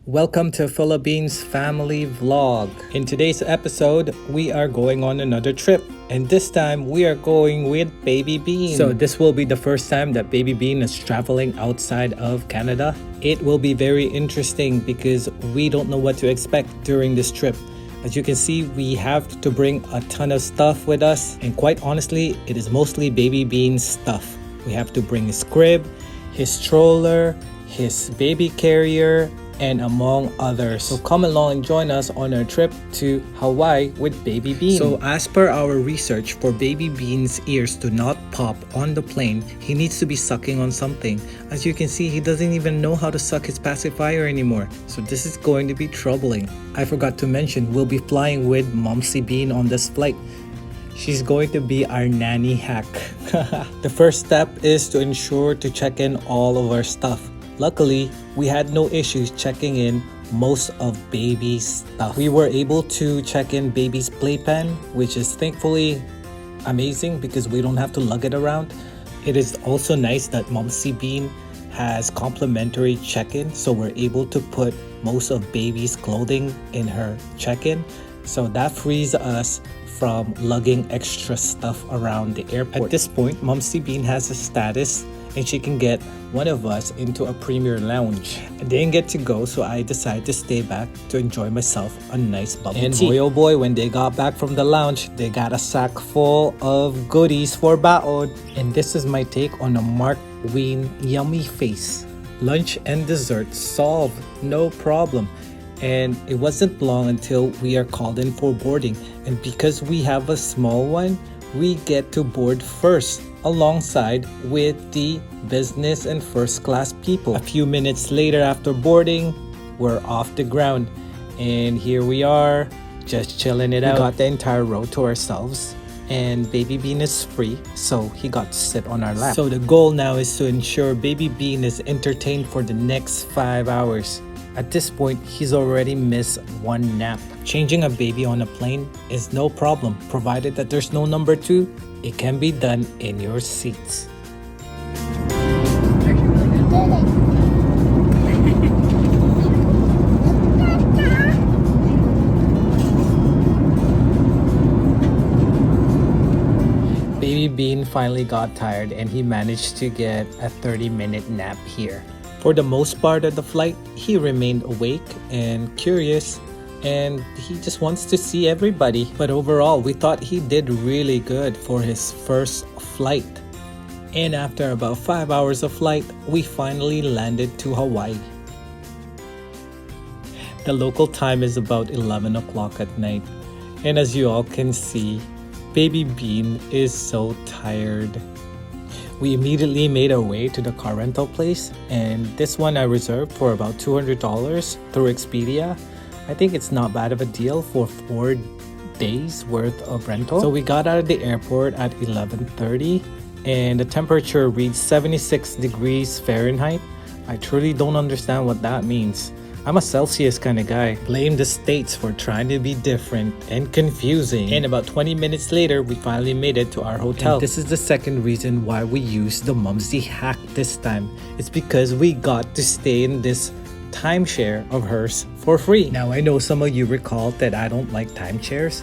Welcome to Philippines Family Vlog. In today's episode, we are going on another trip. And this time, we are going with Baby Bean. So this will be the first time that Baby Bean is traveling outside of Canada. It will be very interesting because we don't know what to expect during this trip. As you can see, we have to bring a ton of stuff with us. And quite honestly, it is mostly Baby Bean's stuff. We have to bring his crib, his stroller, his baby carrier, and among others. So come along and join us on our trip to Hawaii with Baby Bean. So as per our research, for Baby Bean's ears to not pop on the plane, he needs to be sucking on something. As you can see, he doesn't even know how to suck his pacifier anymore. So this is going to be troubling. I forgot to mention, we'll be flying with Momsy Bean on this flight. She's going to be our nanny hack. The first step is to ensure to check in all of our stuff. Luckily, we had no issues checking in most of Baby's stuff. We were able to check in Baby's playpen, which is thankfully amazing because we don't have to lug it around. It is also nice that Momsy Bean has complimentary check-in, so we're able to put most of Baby's clothing in her check-in. So that frees us from lugging extra stuff around the airport. At this point, Momsy Bean has a status and she can get one of us into a premier lounge. I didn't get to go, so I decided to stay back to enjoy myself a nice bubble tea. And boy oh boy, when they got back from the lounge, they got a sack full of goodies for baon. And this is my take on a Mark Wayne yummy face. Lunch and dessert solved, no problem. And it wasn't long until we are called in for boarding. And because we have a small one, we get to board first alongside with the business and first class people. A few minutes later after boarding, we're off the ground. And here we are, just chilling it out. We got the entire row to ourselves. And Baby Bean is free, so he got to sit on our lap. So the goal now is to ensure Baby Bean is entertained for the next 5 hours. At this point, he's already missed one nap. Changing a baby on a plane is no problem, provided that there's no number 2. It can be done in your seats. Baby Bean finally got tired and he managed to get a 30-minute nap here. For the most part of the flight, he remained awake and curious, and he just wants to see everybody. But overall, we thought he did really good for his first flight. And after about 5 hours of flight, we finally landed to Hawaii. The local time is about 11 o'clock at night. And as you all can see, Baby Bean is so tired. We immediately made our way to the car rental place, and this one I reserved for about $200 through Expedia. I think it's not bad of a deal for 4 days worth of rental. So we got out of the airport at 11:30 and the temperature reads 76 degrees Fahrenheit. I truly don't understand what that means. I'm a Celsius kind of guy. Blame the states for trying to be different and confusing. And about 20 minutes later, we finally made it to our hotel. And this is the second reason why we used the Mumsy hack this time. It's because we got to stay in this timeshare of hers for free. Now, I know some of you recall that I don't like timeshares,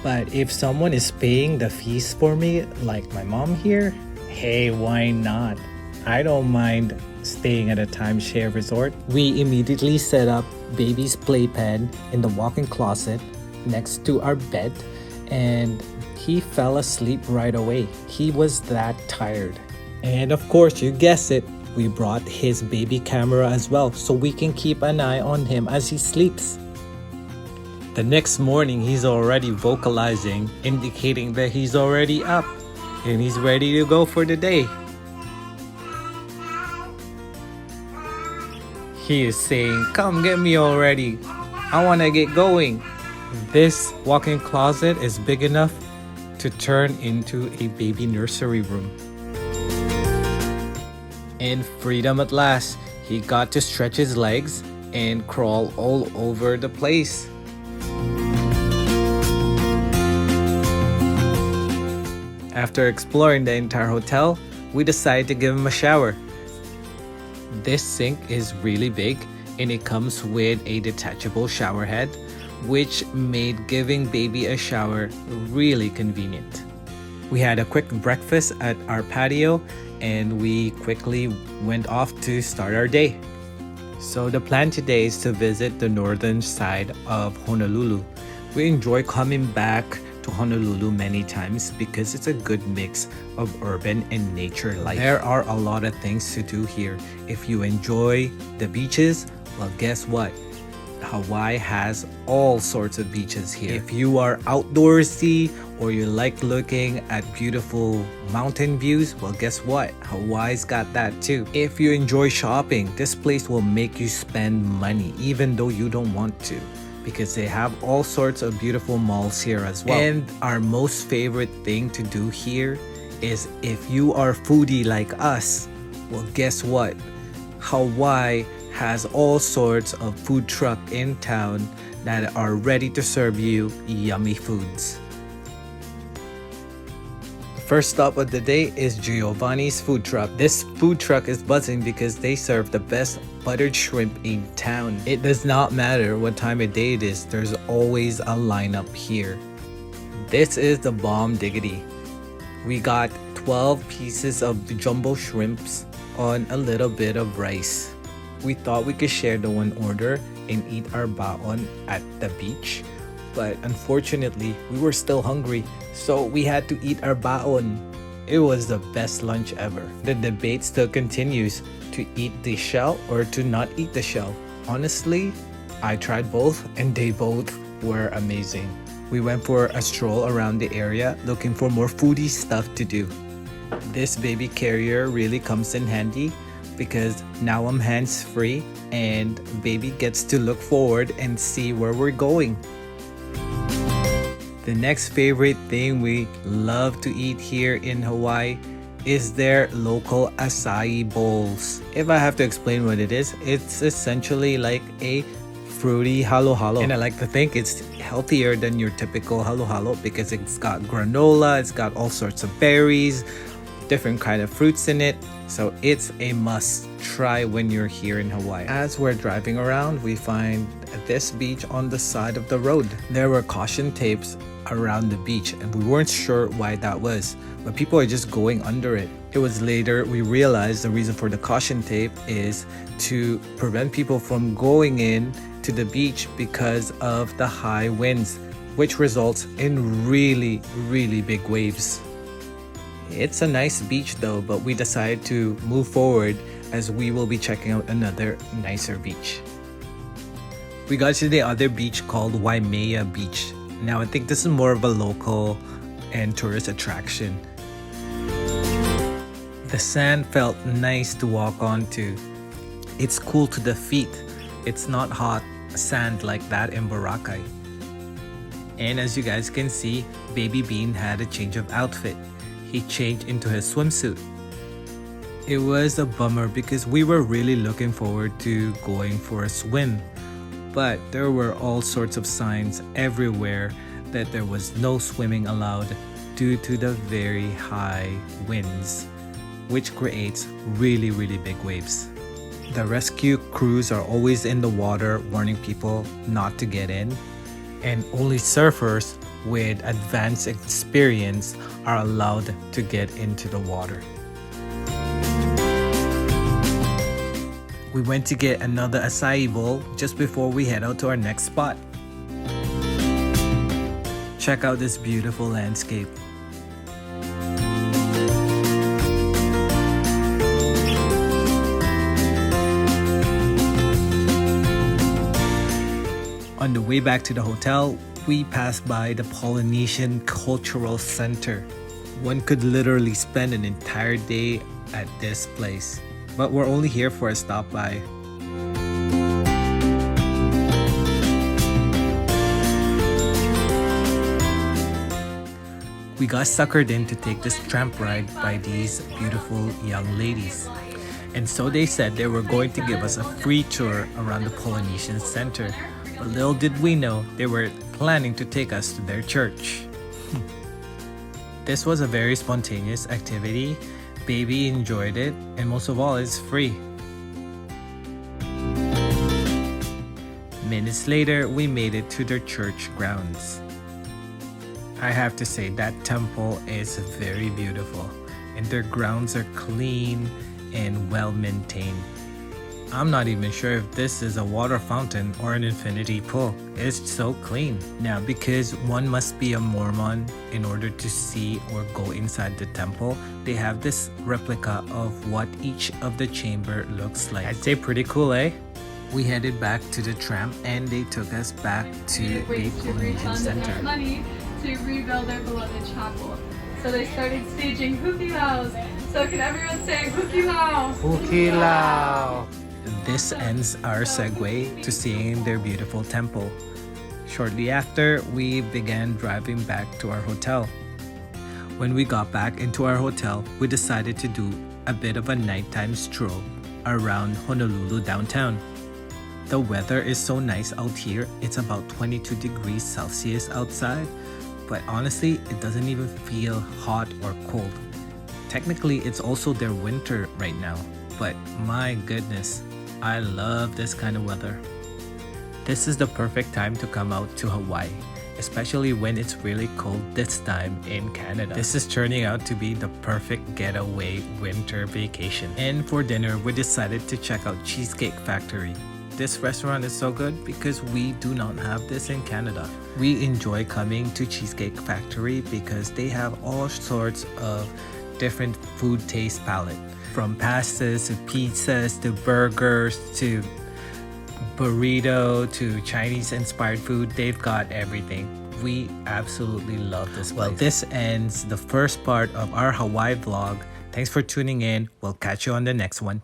but if someone is paying the fees for me, like my mom here, hey, why not? I don't mind staying at a timeshare resort. We immediately set up Baby's playpen in the walk-in closet next to our bed, and he fell asleep right away. He was that tired. And of course, you guessed it, we brought his baby camera as well so we can keep an eye on him as he sleeps. The next morning, he's already vocalizing, indicating that he's already up and he's ready to go for the day. He is saying, "Come get me already. I want to get going." This walk-in closet is big enough to turn into a baby nursery room. And freedom at last. He got to stretch his legs and crawl all over the place. After exploring the entire hotel, we decided to give him a shower. This sink is really big and it comes with a detachable shower head, which made giving baby a shower really convenient. We had a quick breakfast at our patio and we quickly went off to start our day. So the plan today is to visit the northern side of Honolulu. We enjoy coming back to Honolulu many times because it's a good mix of urban and nature life. There are a lot of things to do here. If you enjoy the beaches, well, guess what? Hawaii has all sorts of beaches here. If you are outdoorsy or you like looking at beautiful mountain views, well, guess what? Hawaii's got that too. If you enjoy shopping, this place will make you spend money even though you don't want to, because they have all sorts of beautiful malls here as well. And our most favorite thing to do here is, if you are foodie like us, well, guess what? Hawaii has all sorts of food truck in town that are ready to serve you yummy foods. First stop of the day is Giovanni's food truck. This food truck is buzzing because they serve the best buttered shrimp in town. It does not matter what time of day it is, there's always a lineup here. This is the bomb diggity. We got 12 pieces of jumbo shrimps on a little bit of rice. We thought we could share the one order and eat our baon at the beach, but unfortunately we were still hungry, so we had to eat our baon. It was the best lunch ever. The debate still continues, to eat the shell or to not eat the shell. Honestly, I tried both and they both were amazing. We went for a stroll around the area looking for more foodie stuff to do. This baby carrier really comes in handy because now I'm hands-free and baby gets to look forward and see where we're going. The next favorite thing we love to eat here in Hawaii is their local acai bowls. If I have to explain what it is, it's essentially like a fruity halo-halo. And I like to think it's healthier than your typical halo-halo because it's got granola, it's got all sorts of berries, different kind of fruits in it. So it's a must try when you're here in Hawaii. As we're driving around, we find this beach on the side of the road. There were caution tapes around the beach and we weren't sure why that was, but people are just going under it. It was later we realized the reason for the caution tape is to prevent people from going in to the beach because of the high winds, which results in really big waves. It's a nice beach though, but we decided to move forward as we will be checking out another nicer beach. We got to the other beach called Waimea Beach. Now I think this is more of a local and tourist attraction. The sand felt nice to walk onto. It's cool to the feet. It's not hot sand like that in Boracay. And as you guys can see, Baby Bean had a change of outfit. He changed into his swimsuit. It was a bummer because we were really looking forward to going for a swim, but there were all sorts of signs everywhere that there was no swimming allowed due to the very high winds, which creates really big waves. The rescue crews are always in the water warning people not to get in, and only surfers with advanced experience are allowed to get into the water. We went to get another acai bowl just before we head out to our next spot. Check out this beautiful landscape. On the way back to the hotel, we passed by the Polynesian Cultural Center. One could literally spend an entire day at this place, but we're only here for a stop by. We got suckered in to take this tramp ride by these beautiful young ladies. And so they said they were going to give us a free tour around the Polynesian Center. But little did we know they were planning to take us to their church. This was a very spontaneous activity. Baby enjoyed it, and most of all, it's free. Minutes later, we made it to their church grounds. I have to say that temple is very beautiful and their grounds are clean and well maintained. I'm not even sure if this is a water fountain or an infinity pool. It's so clean. Now, because one must be a Mormon in order to see or go inside the temple, they have this replica of what each of the chamber looks like. I'd say pretty cool, eh? We headed back to the tram and they took us back to the Polynesian Center. Money to rebuild their beloved chapel. So they started staging hukilaus. So can everyone say hukilau? Hukilau! This ends our segue to seeing their beautiful temple. Shortly after, we began driving back to our hotel. When we got back into our hotel, we decided to do a bit of a nighttime stroll around Honolulu downtown. The weather is so nice out here. It's about 22 degrees Celsius outside, but honestly, it doesn't even feel hot or cold. Technically, it's also their winter right now, but my goodness, I love this kind of weather. This is the perfect time to come out to Hawaii, especially when it's really cold this time in Canada. This is turning out to be the perfect getaway winter vacation. And for dinner, we decided to check out Cheesecake Factory. This restaurant is so good because we do not have this in Canada. We enjoy coming to Cheesecake Factory because they have all sorts of different food taste palette. From pastas to pizzas to burgers to burrito to Chinese inspired food, they've got everything. We absolutely love this place. Well, this ends the first part of our Hawaii vlog. Thanks for tuning in. We'll catch you on the next one.